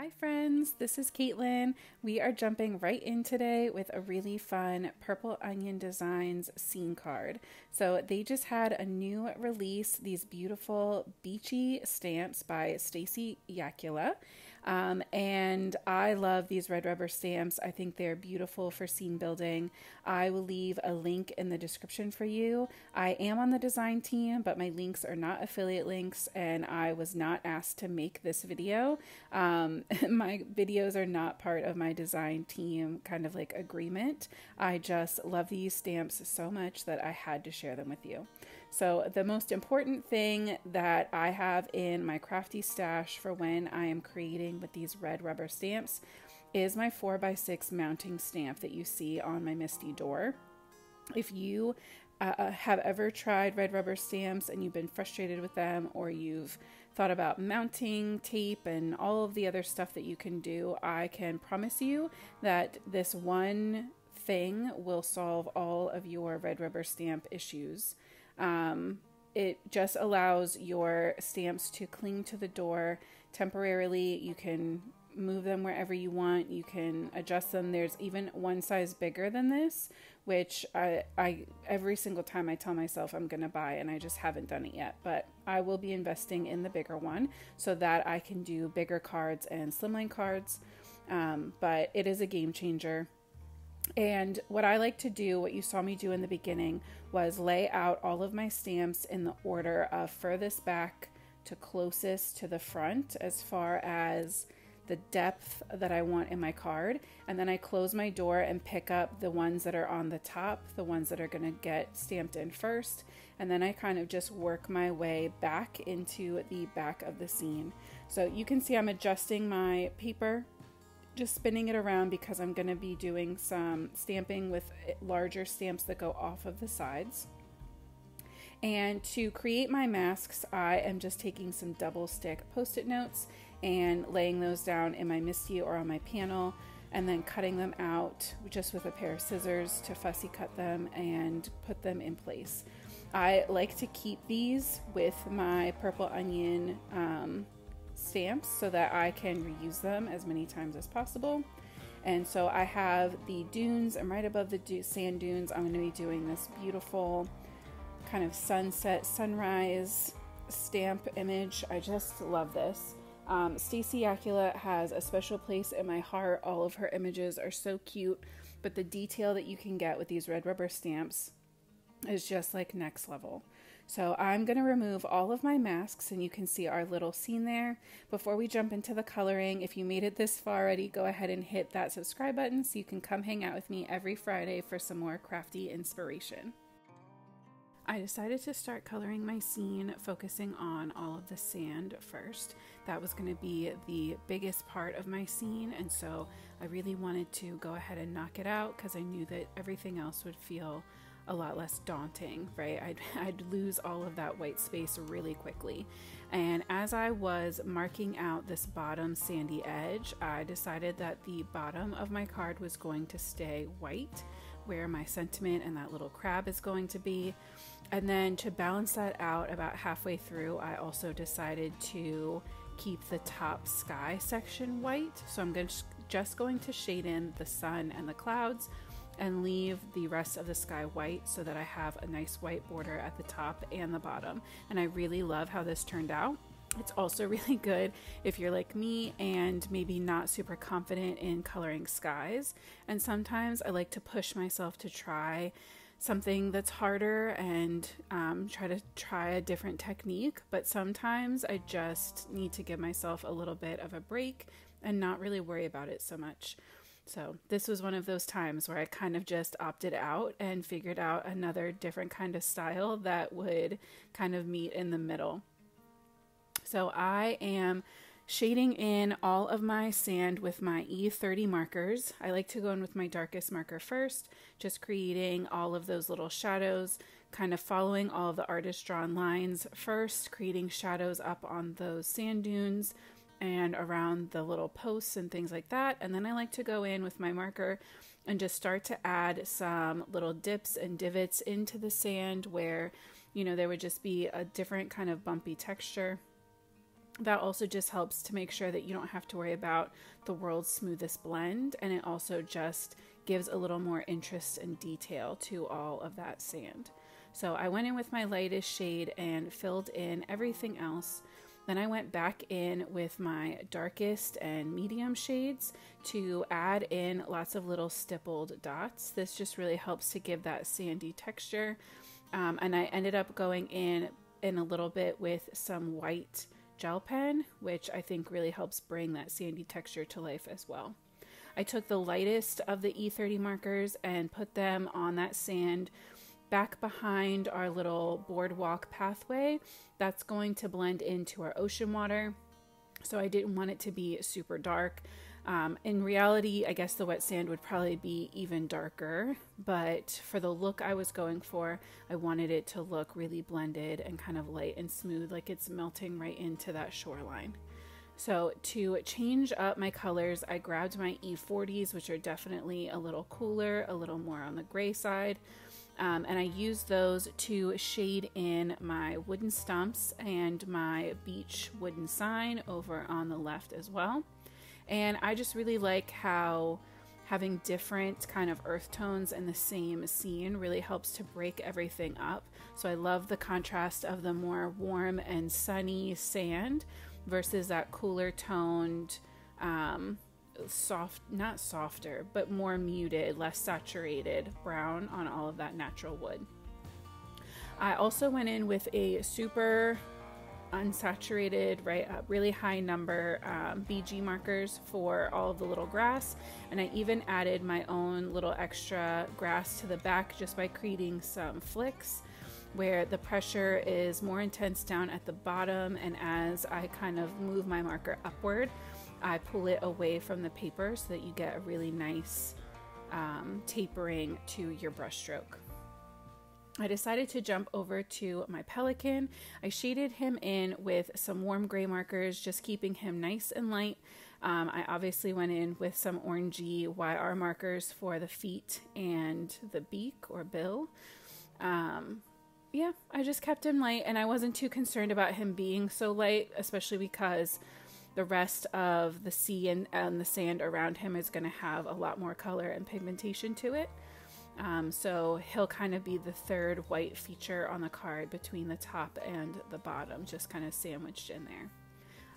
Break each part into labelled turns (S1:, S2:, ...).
S1: Hi friends, this is Caitlin. We are jumping right in today with a really fun Purple Onion Designs scene card. So they just had a new release, these beautiful beachy stamps by Stacey Yacula. And I love these red rubber stamps. I think they're beautiful for scene building. I will leave a link in the description for you. I am on the design team, but my links are not affiliate links, and I was not asked to make this video. My videos are not part of my design team kind of like agreement. I just love these stamps so much that I had to share them with you. So the most important thing that I have in my crafty stash for when I am creating with these red rubber stamps is my 4x6 mounting stamp that you see on my Misty door. If you have ever tried red rubber stamps and you've been frustrated with them, or you've thought about mounting tape and all of the other stuff that you can do, I can promise you that this one thing will solve all of your red rubber stamp issues. It just allows your stamps to cling to the door temporarily. You can move them wherever you want. You can adjust them. There's even one size bigger than this, which I every single time I tell myself I'm going to buy, and I just haven't done it yet. But I will be investing in the bigger one so that I can do bigger cards and slimline cards. But it is a game changer. And what I like to do, what you saw me do in the beginning, was lay out all of my stamps in the order of furthest back to closest to the front as far as the depth that I want in my card. And then I close my door and pick up the ones that are on the top, the ones that are going to get stamped in first. And then I kind of just work my way back into the back of the scene. So you can see I'm adjusting my paper, just spinning it around because I'm going to be doing some stamping with larger stamps that go off of the sides. And to create my masks, I am just taking some double stick post-it notes and laying those down in my Misty or on my panel, and then cutting them out just with a pair of scissors to fussy cut them and put them in place. I like to keep these with my Purple Onion stamps so that I can reuse them as many times as possible. And so I have the dunes, and right above the sand dunes I'm going to be doing this beautiful kind of sunset sunrise stamp image. I just love this. Stacey Yacula has a special place in my heart. All of her images are so cute, but the detail that you can get with these red rubber stamps is just like next level. So I'm going to remove all of my masks, and you can see our little scene there. Before we jump into the coloring, if you made it this far already, go ahead and hit that subscribe button so you can come hang out with me every Friday for some more crafty inspiration. I decided to start coloring my scene focusing on all of the sand first. That was going to be the biggest part of my scene, and so I really wanted to go ahead and knock it out because I knew that everything else would feel a lot less daunting, right? I'd lose all of that white space really quickly. And as I was marking out this bottom sandy edge, I decided that the bottom of my card was going to stay white, where my sentiment and that little crab is going to be. And then to balance that out about halfway through, I also decided to keep the top sky section white. So I'm just going to shade in the sun and the clouds and leave the rest of the sky white so that I have a nice white border at the top and the bottom. And I really love how this turned out. It's also really good if you're like me and maybe not super confident in coloring skies. And sometimes I like to push myself to try something that's harder and try a different technique. But sometimes I just need to give myself a little bit of a break and not really worry about it so much. So this was one of those times where I kind of just opted out and figured out another different kind of style that would kind of meet in the middle. So I am shading in all of my sand with my E30 markers. I like to go in with my darkest marker first, just creating all of those little shadows, kind of following all of the artist drawn lines first, creating shadows up on those sand dunes and around the little posts and things like that. And then I like to go in with my marker and just start to add some little dips and divots into the sand where, you know, there would just be a different kind of bumpy texture. That also just helps to make sure that you don't have to worry about the world's smoothest blend, and it also just gives a little more interest and detail to all of that sand. So I went in with my lightest shade and filled in everything else. Then I went back in with my darkest and medium shades to add in lots of little stippled dots. This just really helps to give that sandy texture. And I ended up going in a little bit with some white gel pen, which I think really helps bring that sandy texture to life as well. I took the lightest of the E30 markers and put them on that sand back behind our little boardwalk pathway. That's going to blend into our ocean water. So I didn't want it to be super dark. In reality, I guess the wet sand would probably be even darker, but for the look I was going for, I wanted it to look really blended and kind of light and smooth, like it's melting right into that shoreline. So to change up my colors, I grabbed my E40s, which are definitely a little cooler, a little more on the gray side. And I used those to shade in my wooden stumps and my beach wooden sign over on the left as well. And I just really like how having different kind of earth tones in the same scene really helps to break everything up. So I love the contrast of the more warm and sunny sand versus that cooler toned, not softer, but more muted, less saturated brown on all of that natural wood. I also went in with a super unsaturated, really high number BG markers for all of the little grass, and I even added my own little extra grass to the back just by creating some flicks where the pressure is more intense down at the bottom, and as I kind of move my marker upward, I pull it away from the paper so that you get a really nice tapering to your brush stroke. I decided to jump over to my pelican. I shaded him in with some warm gray markers, just keeping him nice and light. I obviously went in with some orangey YR markers for the feet and the beak or bill. Yeah, I just kept him light, and I wasn't too concerned about him being so light, especially because the rest of the sea and the sand around him is going to have a lot more color and pigmentation to it. So he'll kind of be the third white feature on the card between the top and the bottom, just kind of sandwiched in there.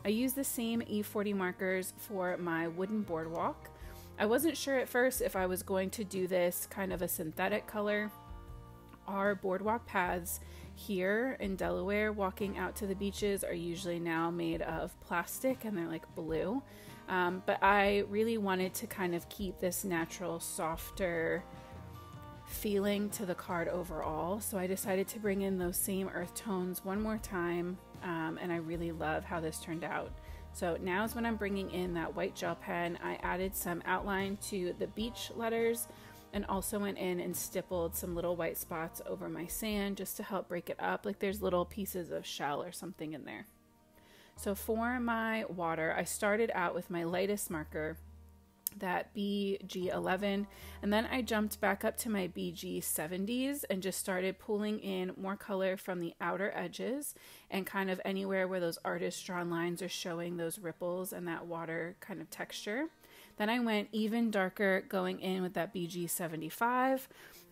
S1: I used the same E40 markers for my wooden boardwalk. I wasn't sure at first if I was going to do this kind of a synthetic color. Our boardwalk paths here in Delaware walking out to the beaches are usually now made of plastic, and they're like blue. But I really wanted to kind of keep this natural, softer feeling to the card overall, so I decided to bring in those same earth tones one more time, and I really love how this turned out. So now is when I'm bringing in that white gel pen. I added some outline to the beach letters and also went in and stippled some little white spots over my sand just to help break it up, like there's little pieces of shell or something in there. So for my water, I started out with my lightest marker, that BG11, and then I jumped back up to my BG70s and just started pulling in more color from the outer edges and kind of anywhere where those artist drawn lines are showing those ripples and that water kind of texture. Then I went even darker, going in with that BG75,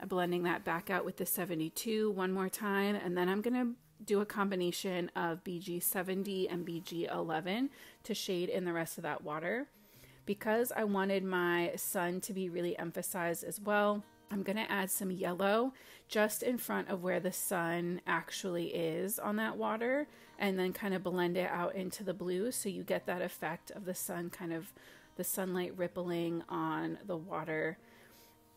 S1: blending that back out with the 72 one more time, and then I'm gonna do a combination of BG70 and BG11 to shade in the rest of that water. Because I wanted my sun to be really emphasized as well, I'm going to add some yellow just in front of where the sun actually is on that water, and then kind of blend it out into the blue so you get that effect of the sun, kind of the sunlight rippling on the water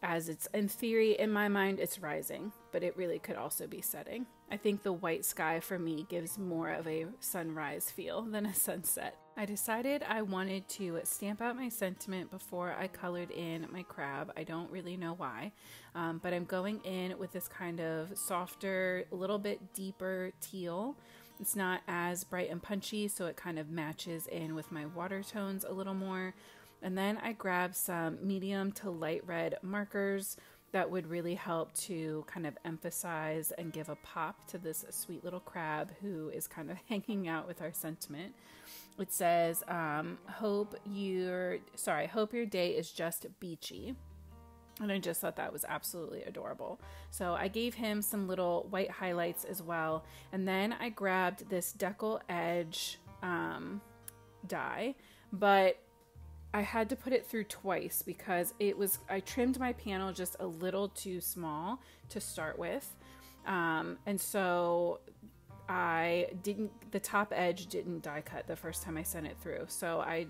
S1: as it's, in theory, in my mind, it's rising, but it really could also be setting. I think the white sky for me gives more of a sunrise feel than a sunset. I decided I wanted to stamp out my sentiment before I colored in my crab. I don't really know why, but I'm going in with this kind of softer, a little bit deeper teal. It's not as bright and punchy, so it kind of matches in with my water tones a little more. And then I grabbed some medium to light red markers that would really help to kind of emphasize and give a pop to this sweet little crab who is kind of hanging out with our sentiment. It says, hope your day is just beachy. And I just thought that was absolutely adorable. So I gave him some little white highlights as well. And then I grabbed this decal edge die, but I had to put it through twice because I trimmed my panel just a little too small to start with. And so the top edge didn't die cut the first time I sent it through. So I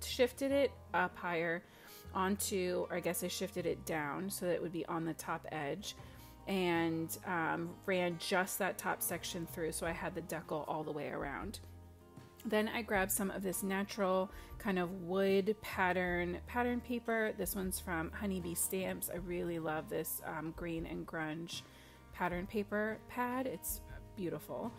S1: shifted it up higher onto, or I guess I shifted it down so that it would be on the top edge, and ran just that top section through, so I had the decal all the way around. Then I grabbed some of this natural kind of wood pattern paper. This one's from Honeybee Stamps. I really love this green and grunge pattern paper pad. It's beautiful.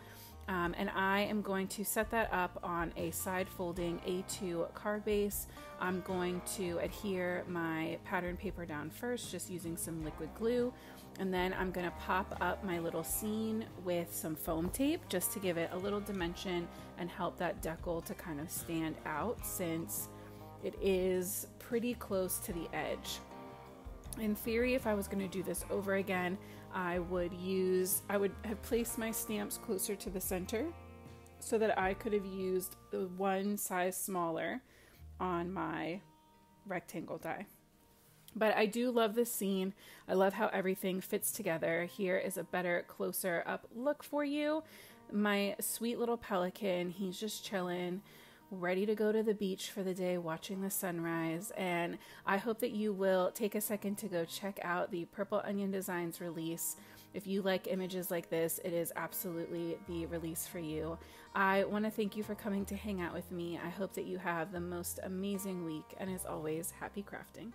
S1: And I am going to set that up on a side folding A2 card base. I'm going to adhere my pattern paper down first, just using some liquid glue. And then I'm going to pop up my little scene with some foam tape just to give it a little dimension and help that decal to kind of stand out, since it is pretty close to the edge. In theory, if I was going to do this over again, I would have placed my stamps closer to the center so that I could have used the one size smaller on my rectangle die. But I do love this scene. I love how everything fits together. Here is a better, closer up look for you. My sweet little pelican, he's just chilling, ready to go to the beach for the day, watching the sunrise. And I hope that you will take a second to go check out the Purple Onion Designs release. If you like images like this, it is absolutely the release for you. I want to thank you for coming to hang out with me. I hope that you have the most amazing week, and as always, happy crafting.